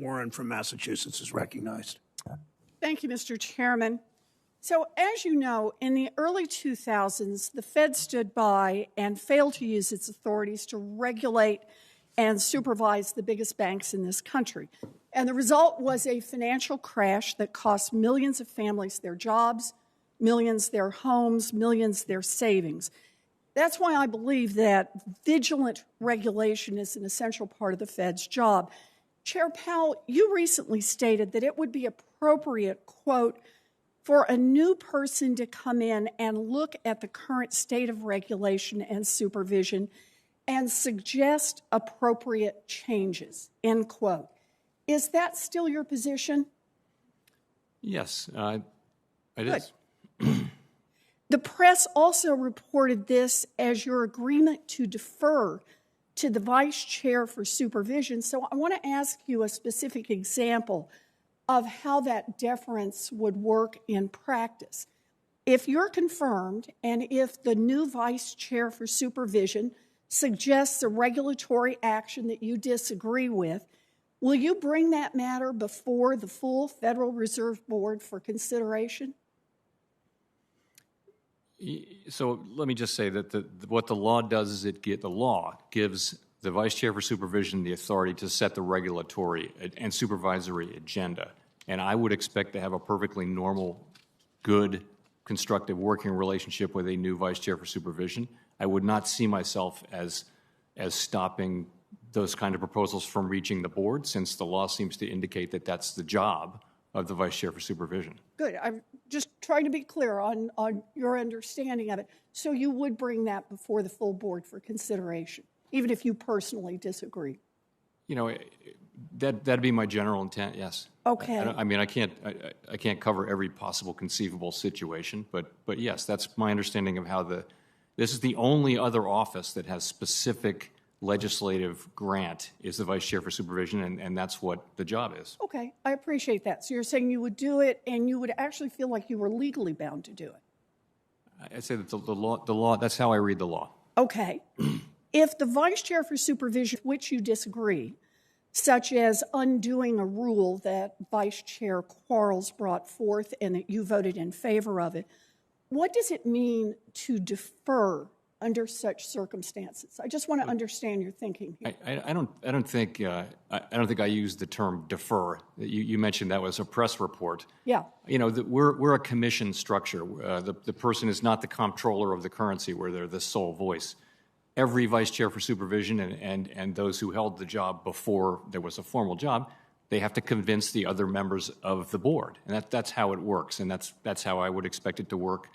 Warren from Massachusetts is recognized. Thank you, Mr. Chairman. So, as you know, in the early 2000s, the Fed stood by and failed to use its authorities to regulate and supervise the biggest banks in this country. And the result was a financial crash that cost millions of families their jobs, millions their homes, millions their savings. That's why I believe that vigilant regulation is an essential part of the Fed's job. Chair Powell, you recently stated that it would be appropriate, quote, for a new person to come in and look at the current state of regulation and supervision and suggest appropriate changes, end quote. Is that still your position? Yes, it is. The press also reported this as your agreement to defer to the vice chair for supervision. So I want to ask you a specific example of how that deference would work in practice. If you're confirmed and if the new vice chair for supervision suggests a regulatory action that you disagree with, will you bring that matter before the full Federal Reserve Board for consideration? So let me just say that what the law does is the law gives the vice chair for supervision the authority to set the regulatory and supervisory agenda. And I would expect to have a perfectly normal, good, constructive working relationship with a new vice chair for supervision. I would not see myself as stopping those kind of proposals from reaching the board, since the law seems to indicate that that's the job of the vice chair for supervision. Good. I'm just trying to be clear on your understanding of it. So you would bring that before the full board for consideration, even if you personally disagree? You know, that'd be my general intent, yes. Okay. I can't cover every possible conceivable situation, but yes, that's my understanding of how this is the only other office that has specific legislative grant is the vice chair for supervision, and that's what the job is. Okay, I appreciate that. So you're saying you would do it, and you would actually feel like you were legally bound to do it? I say that the law, that's how I read the law. Okay. If the vice chair for supervision, which you disagree, such as undoing a rule that Vice Chair Quarles brought forth and that you voted in favor of it, what does it mean to defer under such circumstances? I just want to understand your thinking here. I don't think I used the term defer. You mentioned that was a press report. Yeah. You know, we're a commission structure. The person is not the comptroller of the currency, where they're the sole voice. Every vice chair for supervision and those who held the job before there was a formal job, they have to convince the other members of the board, and that's how it works, and that's how I would expect it to work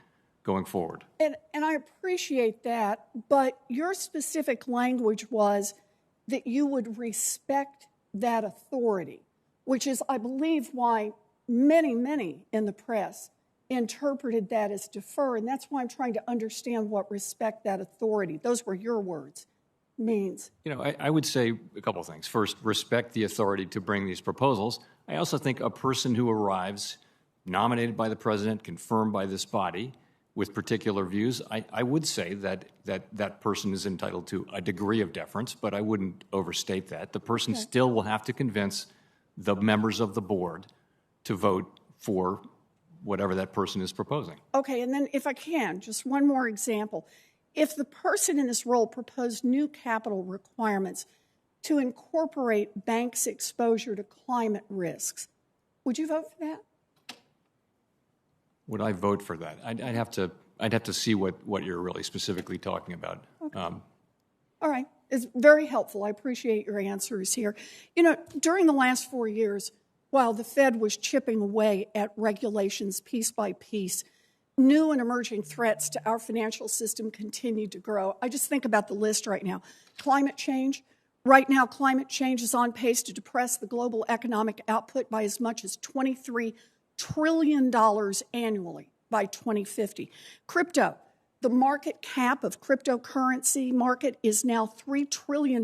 going forward. And I appreciate that, but your specific language was that you would respect that authority, which is, I believe, why many in the press interpreted that as defer, and that's why I'm trying to understand what respect that authority, those were your words, means. You know, I would say a couple of things. First, respect the authority to bring these proposals. I also think a person who arrives nominated by the president, confirmed by this body, with particular views, I would say that person is entitled to a degree of deference, but I wouldn't overstate that. The person still will have to convince the members of the board to vote for whatever that person is proposing. Okay, and then if I can, just one more example. If the person in this role proposed new capital requirements to incorporate banks' exposure to climate risks, would you vote for that? Would I vote for that? I'd have to see what you're really specifically talking about. Okay. All right. It's very helpful. I appreciate your answers here. You know, during the last 4 years, while the Fed was chipping away at regulations piece by piece, new and emerging threats to our financial system continued to grow. I just think about the list right now. Climate change. Right now, climate change is on pace to depress the global economic output by as much as $23 trillion annually by 2050. Crypto. The market cap of cryptocurrency market is now $3 trillion,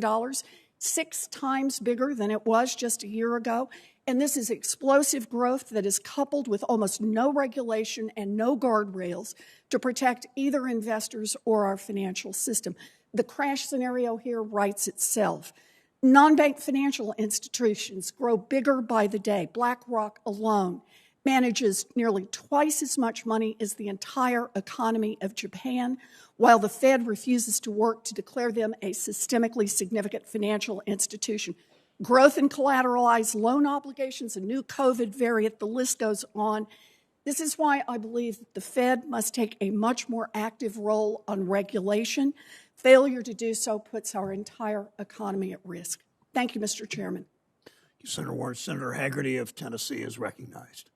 6 times bigger than it was just a year ago. And this is explosive growth that is coupled with almost no regulation and no guardrails to protect either investors or our financial system. The crash scenario here writes itself. Non-bank financial institutions grow bigger by the day. BlackRock alone manages nearly twice as much money as the entire economy of Japan, while the Fed refuses to work to declare them a systemically significant financial institution. Growth in collateralized loan obligations, a new COVID variant, the list goes on. This is why I believe that the Fed must take a much more active role on regulation. Failure to do so puts our entire economy at risk. Thank you, Mr. Chairman. Senator Warren. Senator Haggerty of Tennessee is recognized.